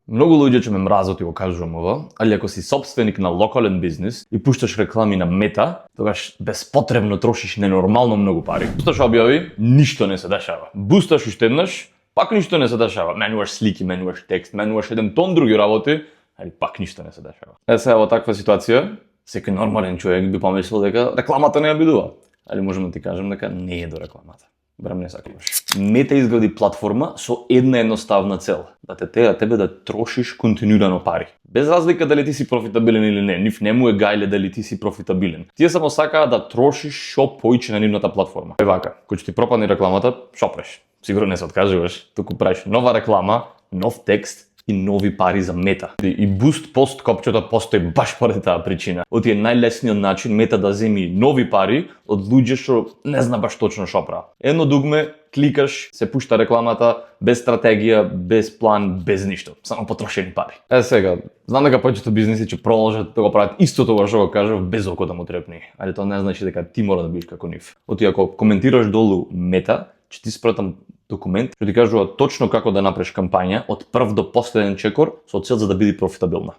Многу луѓе ќе ме мразат и го кажувам ова, али ако си сопственик на локален бизнис и пушташ реклами на Мета, тогаш безпотребно трошиш ненормално многу пари. Пушташ објави, ништо не се дешава. Бусташ уште еднаш, пак ништо не се дешава. Менуваш слики, менуваш текст, менуваш еден тон други работи, али пак ништо не се дешава. Сега во таква ситуација, секој нормален човек би помислил дека рекламата не ја бидува. Али можам да ти кажам дека не е до рекламата. Барем не сакуваш. Мета изгради платформа со една едноставна цел, да те тера тебе да трошиш континуирано пари. Без разлика дали ти си профитабилен или не, нив не му е гајле дали ти си профитабилен. Тие само сакаат да трошиш шо поиќе на нивната платформа. Вака, кој ќе ти пропадне рекламата, шо правиш? Сигурно не се откажуваш, туку правиш нова реклама, нов текст и нови пари за Мета. И буст пост копчето постои баш поради таа причина. Оти е најлесниот начин Мета да земи нови пари од луѓе што не зна баш точно што прават. Едно дугме, кликаш, се пушта рекламата, без стратегија, без план, без ништо. Само потрошени пари. Сега, знам дека повеќето бизниси ќе продолжат да го прават истото ова што го кажав без око да му трепни. Али тоа не значи дека ти мора да бидеш како нив. Оти ако коментираш долу Мета, ќе ти спратам документ што ти кажува точно како да направиш кампања од прв до последен чекор со цел за да биде профитабилна.